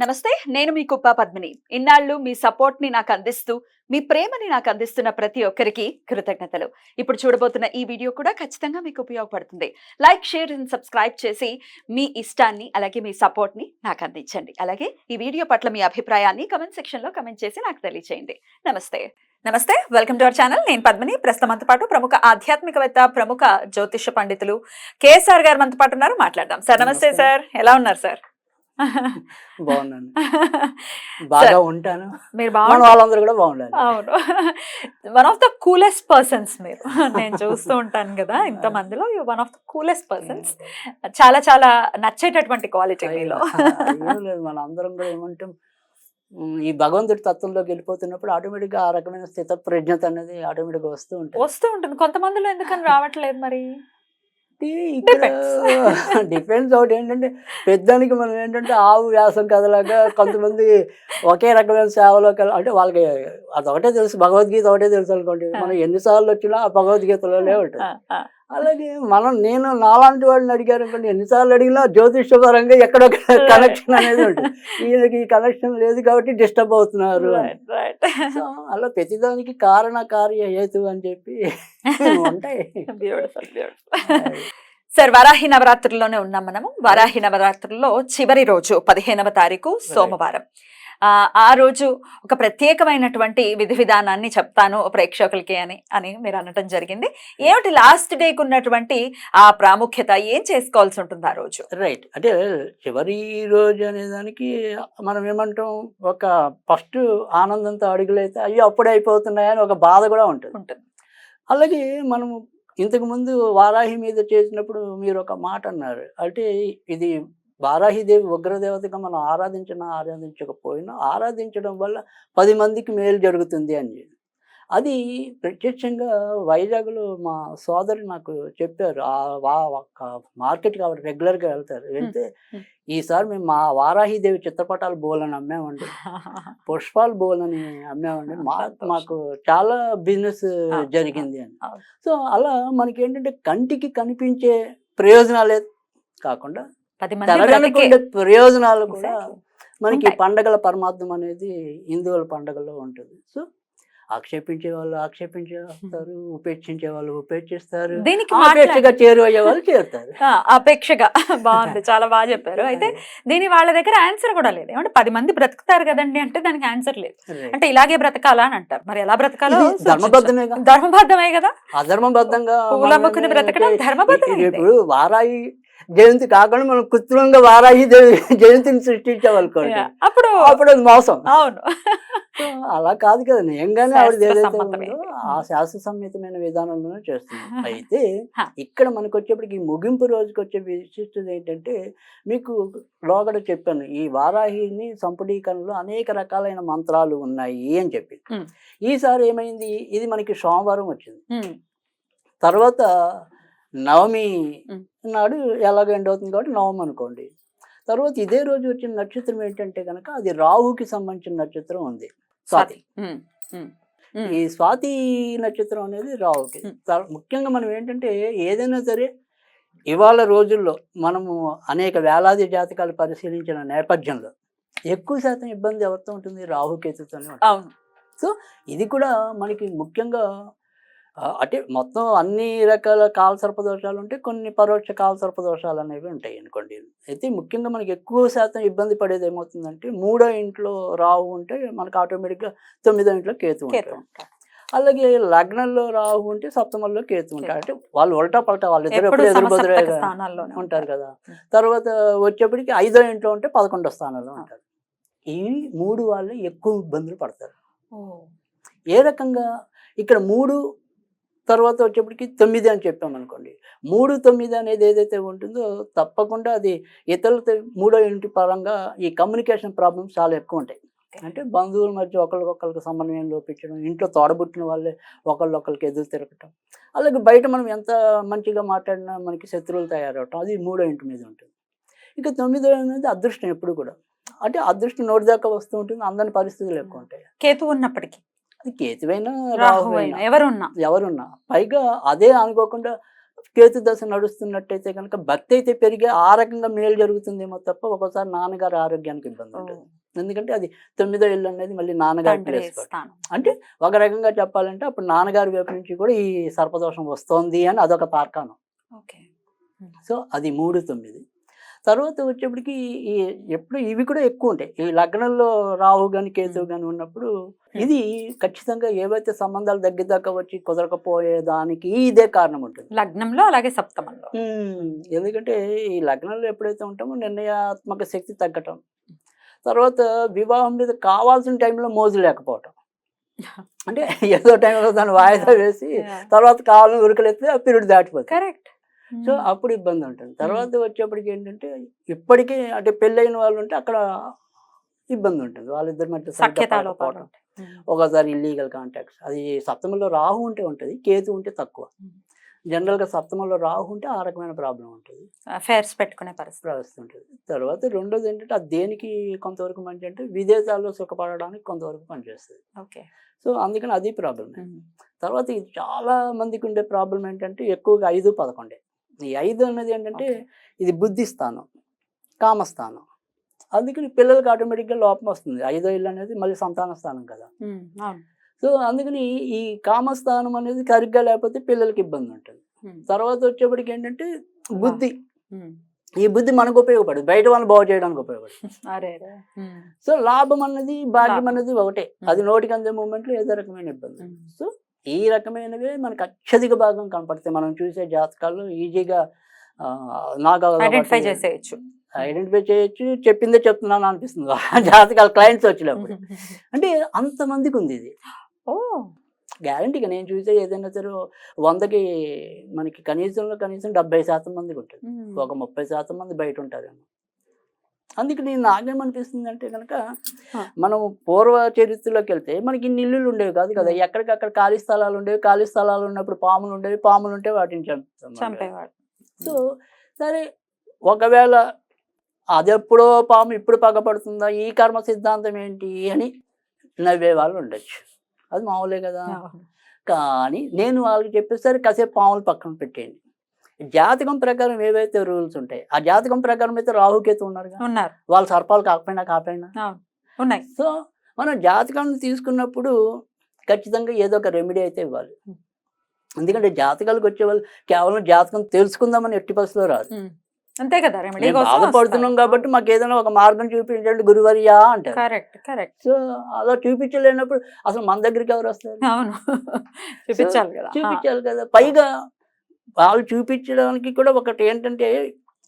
నమస్తే, నేను మీ కుప్ప పద్మిని. ఇన్నాళ్ళు మీ సపోర్ట్‌ని నాకందిస్తూ, మీ ప్రేమని నాకందిస్తున్న ప్రతి ఒక్కరికి కృతజ్ఞతలు. ఇప్పుడు చూడబోతున్న ఈ వీడియో కూడా ఖచ్చితంగా మీకు ఉపయోగపడుతుంది. లైక్, షేర్ అండ్ సబ్స్క్రైబ్ చేసి మీ ఇష్టాన్ని అలాగే మీ సపోర్ట్‌ని నాకందించండి. అలాగే ఈ వీడియో పట్ల మీ అభిప్రాయాన్ని కామెంట్ సెక్షన్‌లో కామెంట్ చేసి నాకు తెలియజేయండి. నమస్తే. నమస్తే, వెల్కమ్ టు అవర్ ఛానల్. నేను పద్మిని. ప్రస్తుతం మనతో పాటు ప్రముఖ ఆధ్యాత్మికవేత్త, ప్రముఖ జ్యోతిష పండితులు కేఎస్ఆర్ గారు మనతో పాటు ఉన్నారు. మాట్లాడదాం. సార్ నమస్తే సార్. ఎలా ఉన్నారు సార్? బాగున్నాను. బాగా ఉంటాను. మీరు మన బాగుంటారు. వాళ్ళందరూ కూడా బాగుండాలి. అవును. One of the coolest persons మీరు. నేను చూస్తూ ఉంటాను కదా ఇంత మందిలో, you one of the coolest persons. చాలా చాలా నచ్చేటటువంటి క్వాలిటీ మీలో. ఏం లేదు, మన అందరం కూడా ఏమంటాం, ఈ భగవంతుడి తత్వంలోకి వెళ్ళిపోతున్నప్పుడు ఆటోమేటిక్గా ఆ రకమైన స్థిత ప్రజ్ఞత అనేది ఆటోమేటిక్గా వస్తూ ఉంటుంది. వస్తూ ఉంటుంది. కొంతమందిలో ఎందుకని రావట్లేదు మరి? ఇక్కడ డిఫరెన్స్ ఒకటి ఏంటంటే, పెద్దానికి మనం ఏంటంటే ఆవు వ్యాసం కథలాగా కొంతమంది ఒకే రకమైన సేవలోకి అంటే వాళ్ళకి అదొకటే తెలుసు, భగవద్గీత ఒకటే తెలుసు అనుకోండి. మనం ఎన్నిసార్లు వచ్చినా ఆ భగవద్గీతలోనే ఉంటుంది. అలాగే నేను నాలాంటి వాళ్ళని అడిగారు అనుకోండి, ఎన్నిసార్లు అడిగినా జ్యోతిష్యపరంగా ఎక్కడో కనెక్షన్ అనేది ఉంటుంది. ఈయనకి ఈ కనెక్షన్ లేదు కాబట్టి డిస్టర్బ్ అవుతున్నారు. సో అలా ప్రతిదానికి కారణ కార్య హేతు అని చెప్పి ఉంటాయి. సార్, వరాహి నవరాత్రుల్లోనే ఉన్నాం మనము. వరాహి నవరాత్రుల్లో చివరి రోజు 15వ తారీఖు సోమవారం. ఆ రోజు ఒక ప్రత్యేకమైనటువంటి విధి విధానాన్ని చెప్తాను ప్రేక్షకులకి అని మీరు అనటం జరిగింది. ఏమిటి లాస్ట్ డేకి ఉన్నటువంటి ఆ ప్రాముఖ్యత? ఏం చేసుకోవాల్సి ఉంటుంది ఆ రోజు? రైట్. అంటే చివరి రోజు అనే దానికి మనం ఏమంటాం, ఒక ఫస్ట్ ఆనందంతో అడుగులైతే అయ్యో అప్పుడే అయిపోతున్నాయని ఒక బాధ కూడా ఉంటుంది. అలాగే మనము ఇంతకుముందు వారాహి మీద చేసినప్పుడు మీరు ఒక మాట అన్నారు. అంటే ఇది వారాహిదేవి ఉగ్రదేవతగా మనం ఆరాధించకపోయినా ఆరాధించడం వల్ల 10 మందికి మేలు జరుగుతుంది అని చెప్పి. అది ప్రత్యక్షంగా వైజాగ్లో మా సోదరు నాకు చెప్పారు. మార్కెట్కి ఆవిడ రెగ్యులర్గా వెళ్తారు. వెళ్తే ఈసారి మేము మా వారాహిదేవి చిత్రపటాలు బోలని అమ్మామండి, పుష్పాలు బోలని అమ్మామండి, మాకు చాలా బిజినెస్ జరిగింది అని. సో అలా మనకి ఏంటంటే కంటికి కనిపించే ప్రయోజనాలే కాకుండా తెలగనుకుండే ప్రయోజనాలు కూడా మనకి పండగల పరమార్థం అనేది హిందువుల పండగల్లో ఉంటుంది. సో ఆక్షేపించే వాళ్ళు ఆక్షేపించేస్తారు, ఉపేక్షించే వాళ్ళు ఉపేక్షిస్తారు, అపేక్షగా చేరువయ్యే వాళ్ళు చేరుతారు. అపేక్షగా బాగుంది, చాలా బాగా చెప్పారు. అయితే దీని వాళ్ళ దగ్గర ఆన్సర్ కూడా లేదు. ఏమంటే 10 మంది బ్రతుకుతారు కదండి అంటే దానికి ఆన్సర్ లేదు. అంటే ఇలాగే బ్రతకాలా అని అంటారు. మరి ఎలా బ్రతకాలో ధర్మబద్ధమే కదా. అధర్మబద్ధంగా పూలమ్ముకుని బ్రతకడం ధర్మబద్ధం. ఇప్పుడు వారాయి జయంతి కాకుండా మనం కృత్రిమంగా వారాహి జయంతిని సృష్టించామనుకోండి, అప్పుడు అది మోసం. అవును, అలా కాదు కదా. నిజంగానే ఆవిడ ఏదైతే ఉందో ఆ శాస్త్ర సమ్మతమైన విధానంలోనే చేస్తుంది. అయితే ఇక్కడ మనకు వచ్చేప్పటికి ఈ ముగింపు రోజుకి వచ్చే విశిష్టత ఏంటంటే, మీకు లోగడ చెప్పాను, ఈ వారాహిని సంపుటీకరణలో అనేక రకాలైన మంత్రాలు ఉన్నాయి అని చెప్పి. ఈసారి ఏమైంది, ఇది మనకి సోమవారం వచ్చింది. తర్వాత నవమి నాడు ఎలాగ ఎండ్ అవుతుంది కాబట్టి నవమి అనుకోండి. తర్వాత ఇదే రోజు వచ్చిన నక్షత్రం ఏంటంటే కనుక అది రాహుకి సంబంధించిన నక్షత్రం ఉంది, స్వాతి. ఈ స్వాతి నక్షత్రం అనేది రాహుకి. ముఖ్యంగా మనం ఏంటంటే ఏదైనా సరే ఇవాళ రోజుల్లో మనము అనేక వేలాది జాతకాలు పరిశీలించిన నేపథ్యంలో ఎక్కువ శాతం ఇబ్బంది ఎవరితో ఉంటుంది, రాహుకేతుతోనే ఉంటుంది. సో ఇది కూడా మనకి ముఖ్యంగా అంటే మొత్తం అన్ని రకాల కాలసర్పదోషాలు ఉంటాయి, కొన్ని పరోక్ష కాలసర్పదోషాలు అనేవి ఉంటాయి అనుకోండి. అయితే ముఖ్యంగా మనకి ఎక్కువ శాతం ఇబ్బంది పడేది ఏమవుతుందంటే, 3వ ఇంట్లో రాహు ఉంటే మనకు ఆటోమేటిక్గా 9వ ఇంట్లో కేతు ఉంటాడు. అలాగే లగ్నంలో రాహు ఉంటే సప్తమంలో కేతు ఉంటాడు. అంటే వాళ్ళు ఉల్టా పల్టా, వాళ్ళిద్దరు ఎప్పుడు ఎదురుబెదురుగా ఉంటారు కదా. తర్వాత వచ్చేప్పటికి 5వ ఇంట్లో ఉంటే 11వ స్థానంలో ఉంటారు. ఈ 3 వాళ్ళు ఎక్కువ ఇబ్బందులు పడతారు. ఏ రకంగా ఇక్కడ 3 తర్వాత వచ్చేప్పటికి 9 అని చెప్పాం అనుకోండి. 3, 9 అనేది ఏదైతే ఉంటుందో తప్పకుండా అది ఇతరులతో 3వ ఇంటి పరంగా ఈ కమ్యూనికేషన్ ప్రాబ్లమ్స్ చాలా ఎక్కువ ఉంటాయి. అంటే బంధువుల మధ్య ఒకరికొకరికి సమన్వయం లోపించడం, ఇంట్లో తోడబుట్టిన వాళ్ళే ఒకళ్ళొకరికి ఎదురు తిరగటం, అలాగే బయట మనం ఎంత మంచిగా మాట్లాడినా మనకి శత్రువులు తయారవటం, అది 3వ ఇంటి మీద ఉంటుంది. ఇక 9వ అనేది అదృష్టం ఎప్పుడు కూడా. అంటే అదృష్టం నోటి దాకా వస్తూ ఉంటుంది, అందరి పరిస్థితులు ఎక్కువ ఉంటాయి. కేతు ఉన్నప్పటికీ అది కేతువైనా రాహువైనా ఎవరున్నా పైగా అదే అనుకోకుండా కేతు దశ నడుస్తున్నట్టయితే కనుక భక్తి అయితే పెరిగి ఆ రకంగా మేలు జరుగుతుందేమో తప్ప ఒక్కోసారి నాన్నగారి ఆరోగ్యానికి ఇబ్బంది ఉంటుంది. ఎందుకంటే అది 9వ ఇల్లు అనేది మళ్ళీ నాన్నగారి ప్లేస్. అంటే ఒక రకంగా చెప్పాలంటే అప్పుడు నాన్నగారి వైపు నుంచి కూడా ఈ సర్పదోషం వస్తోంది అని అదొక తార్కాణం. సో అది 3, 9. తర్వాత వచ్చేప్పటికి ఈ ఎప్పుడు ఇవి కూడా ఎక్కువ ఉంటాయి. ఈ లగ్నంలో రాహు కానీ కేతువు కానీ ఉన్నప్పుడు ఇది ఖచ్చితంగా ఏవైతే సంబంధాలు దగ్గరదాకా వచ్చి కుదరకపోయేదానికి ఇదే కారణం ఉంటుంది లగ్నంలో, అలాగే సప్తమంలో. ఎందుకంటే ఈ లగ్నంలో ఎప్పుడైతే ఉంటామో నిర్ణయాత్మక శక్తి తగ్గటం, తర్వాత వివాహం మీద కావాల్సిన టైంలో మోజు లేకపోవటం. అంటే ఏదో టైంలో దాన్ని వాయిదా వేసి తర్వాత కావాలని ఉరకలెత్తే ఆ పీరియడ్ దాటిపోతుంది. కరెక్ట్. సో అప్పుడు ఇబ్బంది ఉంటుంది. తర్వాత వచ్చేప్పటికి ఏంటంటే ఇప్పటికీ అంటే పెళ్ళైన వాళ్ళు ఉంటే అక్కడ ఇబ్బంది ఉంటుంది. వాళ్ళిద్దరి మధ్య సఖ్యతపోవటం, ఒకసారి ఇల్లీగల్ కాంటాక్ట్స్. అది సప్తమంలో రాహు ఉంటే ఉంటుంది, కేతు ఉంటే తక్కువ. జనరల్గా సప్తమంలో రాహు ఉంటే ఆ రకమైన ప్రాబ్లం ఉంటుంది, అఫైర్స్ పెట్టుకునే పరిస్థితి ఉంటుంది. తర్వాత రెండోది ఏంటంటే అది దేనికి కొంతవరకు మంచి అంటే విదేశాల్లో సుఖపడడానికి కొంతవరకు పనిచేస్తుంది. ఓకే. సో అందుకని అది ప్రాబ్లం. తర్వాత ఇది చాలా మందికి ఉండే ప్రాబ్లం ఏంటంటే ఎక్కువగా 5, 11. ఈ 5 అన్నది ఏంటంటే ఇది బుద్ధి స్థానం, కామస్థానం. అందుకని పిల్లలకి ఆటోమేటిక్గా లోపం వస్తుంది. 5వ ఇల్లు అనేది మళ్ళీ సంతాన స్థానం కదా. సో అందుకని ఈ కామస్థానం అనేది సరిగ్గా లేకపోతే పిల్లలకి ఇబ్బంది ఉంటుంది. తర్వాత వచ్చేప్పటికి ఏంటంటే బుద్ధి, ఈ బుద్ధి మనకు ఉపయోగపడదు, బయట వాళ్ళని బాగు చేయడానికి ఉపయోగపడుతుంది. సో లాభం అన్నది భాగ్యం అన్నది ఒకటే, అది నోటికి అందే మూమెంట్లో ఏదో రకమైన ఇబ్బంది. సో ఈ రకమైనవే మనకు అత్యధిక భాగం కనపడతాయి. మనం చూసే జాతకాల్లో ఈజీగా ఐడెంటిఫై చేసేయచ్చు, చెప్పిందే చెప్తున్నాను అనిపిస్తుంది జాతకాలు క్లయింట్స్ వచ్చినప్పుడు. అంటే అంతమందికి ఉంది ఇది. గ్యారంటీగా నేను చూసే ఏదైనా సరే 100కి మనకి కనీసం 70% మందికి ఉంటుంది, ఒక 30% మంది బయట ఉంటారేమో. అందుకని నాకేమనిపిస్తుంది అంటే కనుక మనం పూర్వ చరిత్రలోకి వెళ్తే మనకి ఇన్ని ఇల్లులు ఉండేవి కాదు కదా. ఎక్కడికక్కడ ఖాళీ స్థలాలు ఉండేవి, ఖాళీ స్థలాలు ఉన్నప్పుడు పాములు ఉండేవి, పాములు ఉంటే వాటిని చంపేవాడు. సో సరే, ఒకవేళ అదెప్పుడో పాము ఇప్పుడు పగపడుతుందా, ఈ కర్మ సిద్ధాంతం ఏంటి అని నవ్వే వాళ్ళు ఉండొచ్చు, అది మామూలే కదా. కానీ నేను వాళ్ళకి చెప్పేసరికి కాసేపు పాములు పక్కన పెట్టేయండి. జాతకం ప్రకారం ఏవైతే రూల్స్ ఉంటాయి, ఆ జాతకం ప్రకారం అయితే రాహుకేతు ఉన్నారు, వాళ్ళు సర్పాలు కాకపోయినా ఉన్నాయి. సో మనం జాతకాన్ని తీసుకున్నప్పుడు ఖచ్చితంగా ఏదో ఒక రెమెడీ అయితే ఇవ్వాలి. ఎందుకంటే జాతకాలకు వచ్చేవాళ్ళు కేవలం జాతకం తెలుసుకుందామని ఎట్టి పరిస్థితిలో రాదు. అంతే కదా, బాధపడుతున్నాం కాబట్టి మాకు ఏదైనా ఒక మార్గం చూపించండి గురువర్యా అంటారు. Correct correct. సో అలా చూపించలేనప్పుడు అసలు మన దగ్గరికి ఎవరు వస్తారు? చూపించాలి కదా. పైగా వాళ్ళు చూపించడానికి కూడా ఒకటి ఏంటంటే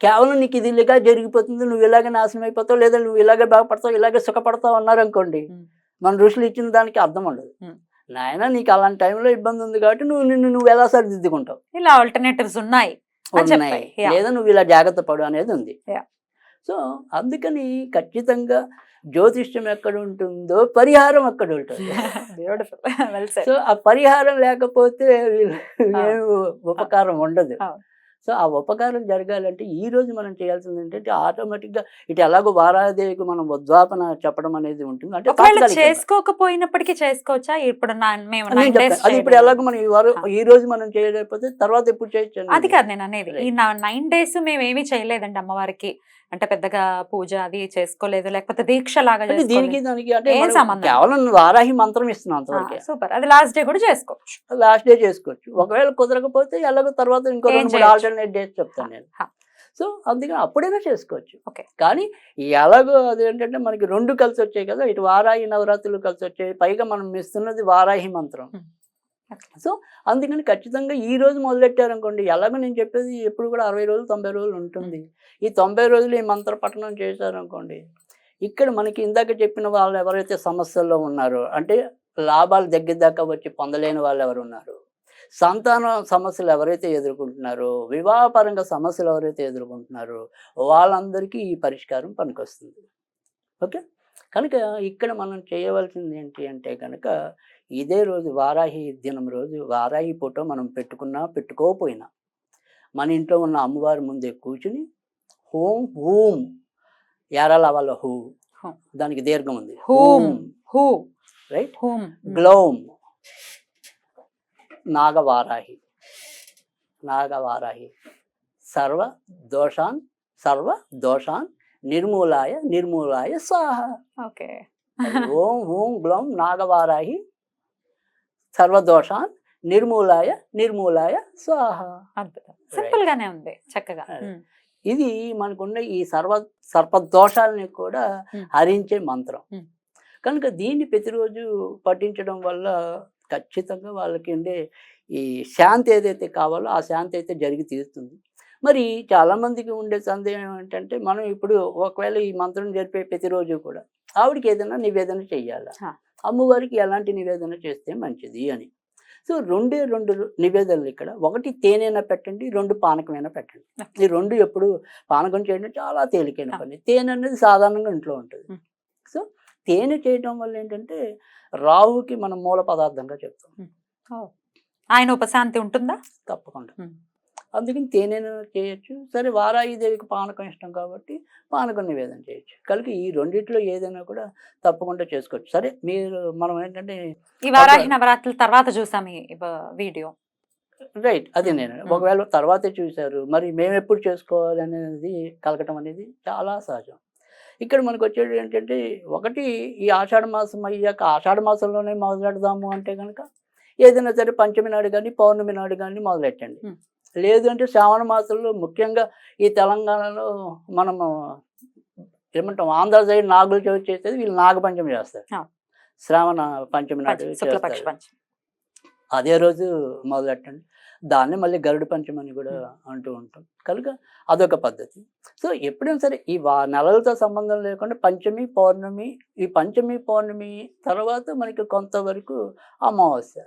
కేవలం నీకు ఇది ఇలాగా జరిగిపోతుంది, నువ్వు ఇలాగే నాశనం అయిపోతావు, లేదా నువ్వు ఇలాగే బాగుపడతావు, ఇలాగే సుఖపడతావు అన్నారనుకోండి, మన ఋషులు ఇచ్చిన దానికి అర్థం ఉండదు. నాయన నీకు అలాంటి టైంలో ఇబ్బంది ఉంది కాబట్టి నువ్వు ఎలా సరిదిద్దుకుంటావు, ఇలా ఆల్టర్నేటివ్స్ ఉన్నాయి, లేదా నువ్వు ఇలా జాగ్రత్త పడు అనేది ఉంది. సో అందుకని ఖచ్చితంగా జ్యోతిష్యం ఎక్కడ ఉంటుందో పరిహారం అక్కడ ఉంటుంది. సో ఆ పరిహారం లేకపోతే ఉపకారం ఉండదు. సో ఆ ఉపకారం జరగాలంటే ఈ రోజు మనం చేయాల్సింది ఏంటంటే ఆటోమేటిక్గా ఇటు ఎలాగో వారాదేవికి మనం ఉద్వాపన చెప్పడం అనేది ఉంటుంది. అంటే చేసుకోకపోయినప్పటికీ చేసుకోవచ్చా? ఇప్పుడు అది ఇప్పుడు ఎలాగో మనం ఈ రోజు మనం చేయలేకపోతే తర్వాత ఎప్పుడు చేయొచ్చు అది కాదు నేను అనేది. ఈ 9 days మేము ఏమీ చేయలేదండి అమ్మవారికి, అంటే పెద్దగా పూజ అది చేసుకోలేదు, లేకపోతే దీక్ష లాగా దీనికి దానికి అంటే కేవలం వారాహి మంత్రం ఇస్తున్నాం అంతవరకు. సూపర్. అది లాస్ట్ డే కూడా చేసుకోవచ్చు, లాస్ట్ డే చేసుకోవచ్చు. ఒకవేళ కుదరకపోతే ఎలాగో తర్వాత ఇంకో 2-3 ఆల్టర్నేట్ డేస్ చెప్తాను నేను. సో అందుకని అప్పుడైనా చేసుకోవచ్చు. కానీ ఎలాగో అదేంటంటే మనకి 2 కలిసి వచ్చాయి కదా, ఇటు వారాహి నవరాత్రులు కలిసి వచ్చాయి, పైగా మనం ఇస్తున్నది వారాహి మంత్రం. సో అందుకని ఖచ్చితంగా ఈ రోజు మొదలెట్టారనుకోండి, ఎలాగో నేను చెప్పేది ఎప్పుడు కూడా 60 రోజులు 90 రోజులు ఉంటుంది. ఈ 90 రోజులు ఈ మంత్ర పఠనం చేశారనుకోండి, ఇక్కడ మనకి ఇందాక చెప్పిన వాళ్ళు ఎవరైతే సమస్యల్లో ఉన్నారో, అంటే లాభాలు దగ్గర దాకా వచ్చి పొందలేని వాళ్ళు ఎవరు ఉన్నారు, సంతాన సమస్యలు ఎవరైతే ఎదుర్కొంటున్నారో, వివాహపరంగా సమస్యలు ఎవరైతే ఎదుర్కొంటున్నారో వాళ్ళందరికీ ఈ పరిష్కారం పనికొస్తుంది. ఓకే. కనుక ఇక్కడ మనం చేయవలసింది ఏంటి అంటే కనుక ఇదే రోజు వారాహి దినం రోజు వారాహి ఫోటో మనం పెట్టుకున్నా పెట్టుకోకపోయినా మన ఇంట్లో ఉన్న అమ్మవారి ముందే కూర్చుని హోం హూం యారాల హూ, దానికి దీర్ఘం ఉంది, హూం హూ, రైట్, గ్లౌం నాగవారాహి నాగవారాహి సర్వ దోషాన్ నిర్మూలాయ స్వాహ. ఓకే. ఓం హూం గ్లౌం నాగవారాహి సర్వదోషాన్ నిర్మూలాయ స్వాహ. అద్భుతం. సింపుల్ గానే ఉంది చక్కగా. ఇది మనకున్న ఈ సర్పదోషాలని కూడా హరించే మంత్రం. కనుక దీన్ని ప్రతిరోజు పఠించడం వల్ల ఖచ్చితంగా వాళ్ళకి ఉండే ఈ శాంతి ఏదైతే కావాలో ఆ శాంతి అయితే జరిగి తీరుతుంది. మరి చాలామందికి ఉండే సందేహం ఏంటంటే, మనం ఇప్పుడు ఒకవేళ ఈ మంత్రం జరిపే ప్రతిరోజు కూడా ఆవిడకి ఏదైనా నివేదన చెయ్యాలా, అమ్మవారికి ఎలాంటి నివేదన చేస్తే మంచిది అని. సో రెండు నివేదనలు ఇక్కడ. ఒకటి తేనెైనా పెట్టండి, 2 పానకమైనా పెట్టండి. ఈ 2 ఎప్పుడు పానకం చేయడం చాలా తేలికైన పని. తేనె అనేది సాధారణంగా ఇంట్లో ఉంటుంది. సో తేనె చేయడం వల్ల ఏంటంటే రాహుకి మనం మూల పదార్థంగా చెప్తాం. ఆయన ఉపశాంతి ఉంటుందా? తప్పకుండా. అందుకని తేనెను చేయొచ్చు. సరే వారాహిదేవికి పానకం ఇష్టం కాబట్టి పానకం నివేదన చేయొచ్చు. కనుక ఈ రెండిట్లో ఏదైనా కూడా తప్పకుండా చేసుకోవచ్చు. సరే మనం ఏంటంటే ఈ వారాహి నవరాత్రుల తర్వాత చూసాం ఈ వీడియో. రైట్, అదే నేను ఒకవేళ తర్వాతే చూశారు, మరి మేము ఎప్పుడు చేసుకోవాలి అనేది కలగటం అనేది చాలా సహజం. ఇక్కడ మనకు వచ్చేది ఏంటంటే, ఒకటి ఈ ఆషాఢ మాసం అయ్యాక ఆషాఢ మాసంలోనే మొదలెడదాము అంటే కనుక ఏదైనా సరే పంచమి నాడు కానీ పౌర్ణమి నాడు కానీ మొదలెట్టండి. లేదు అంటే శ్రావణ మాసంలో, ముఖ్యంగా ఈ తెలంగాణలో మనము ఏమంటాం, ఆంధ్ర సైడ్ నాగుల చవితి చేసేది, వీళ్ళు నాగపంచమి చేస్తారు. శ్రావణ పంచమి నాడు అదే రోజు మొదలెట్టండి. దాన్ని మళ్ళీ గరుడ పంచమి అని కూడా అంటూ ఉంటాం. కనుక అదొక పద్ధతి. సో ఎప్పుడైనా సరే ఈ నెలలతో సంబంధం లేకుండా పంచమి పౌర్ణమి, ఈ పంచమి పౌర్ణమి తర్వాత మనకి కొంతవరకు అమావాస్య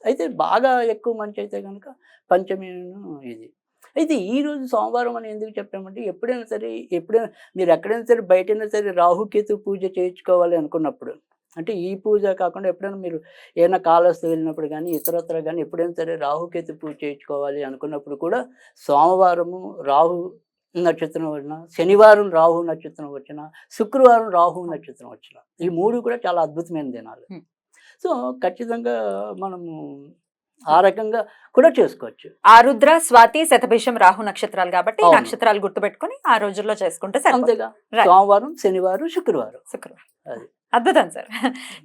అయితే బాగా ఎక్కువ మంచి అయితే కనుక పంచమి ఇది. అయితే ఈరోజు సోమవారం అని ఎందుకు చెప్పామంటే, ఎప్పుడైనా మీరు ఎక్కడైనా సరే బయటైనా సరే రాహుకేతు పూజ చేయించుకోవాలి అనుకున్నప్పుడు, అంటే ఈ పూజ కాకుండా ఎప్పుడైనా మీరు ఏదైనా కాళహస్తి వెళ్ళినప్పుడు కానీ ఇతరత్ర కానీ ఎప్పుడైనా సరే రాహుకేతు పూజ చేయించుకోవాలి అనుకున్నప్పుడు కూడా సోమవారము రాహు నక్షత్రం వచ్చిన, శనివారం రాహు నక్షత్రం వచ్చిన, శుక్రవారం రాహు నక్షత్రం వచ్చిన, ఈ 3 కూడా చాలా అద్భుతమైన దినాలు. సో ఖచ్చితంగా మనము ఆ రకంగా కూడా చేసుకోవచ్చు. ఆరుద్ర, స్వాతి, శతభిషం రాహు నక్షత్రాలు కాబట్టి నక్షత్రాలు గుర్తుపెట్టుకుని ఆ రోజుల్లో చేసుకుంటే అంతేగా. సోమవారం, శనివారం, శుక్రవారం. అది అద్భుతం సార్.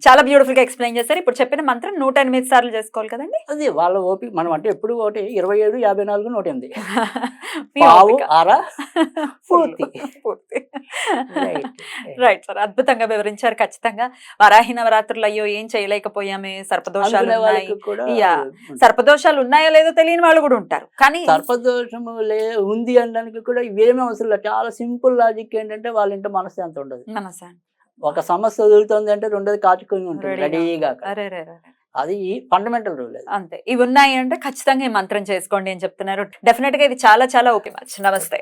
చాలా బ్యూటిఫుల్ గా ఎక్స్ప్లెయిన్ చేశారు. ఇప్పుడు చెప్పిన మంత్రం 108 సార్లు చేసుకోవాలి కదండి. అది వాళ్ళ ఓపిక. మనం అంటే ఎప్పుడు ఒకటి 27, 54, 108 పావు అర పూర్తి. రైట్ సార్, అద్భుతంగా వివరించారు. ఖచ్చితంగా వరాహి నవరాత్రులు అయ్యో ఏం చేయలేకపోయామే, సర్పదోషాలు ఉన్నాయో లేదో తెలియని వాళ్ళు కూడా ఉంటారు. కానీ సర్పదోషము ఉంది అనడానికి కూడా ఇవేమీ అవసరం లేదు. చాలా సింపుల్ లాజిక్ ఏంటంటే, వాళ్ళ ఇంట్లో మనశ్శాంతి ఉండదు. ఒక సమస్య వదులుతుంది అంటే రెండోది కాచుకొని ఉంటుంది రెడీగా. అది ఫండమెంటల్ రూల్ అంతే. ఇవి ఉన్నాయి అంటే ఖచ్చితంగా ఈ మంత్రం చేసుకోండి అని చెప్తున్నారు. డెఫినెట్ గా ఇది చాలా చాలా ఓకే. నమస్తే.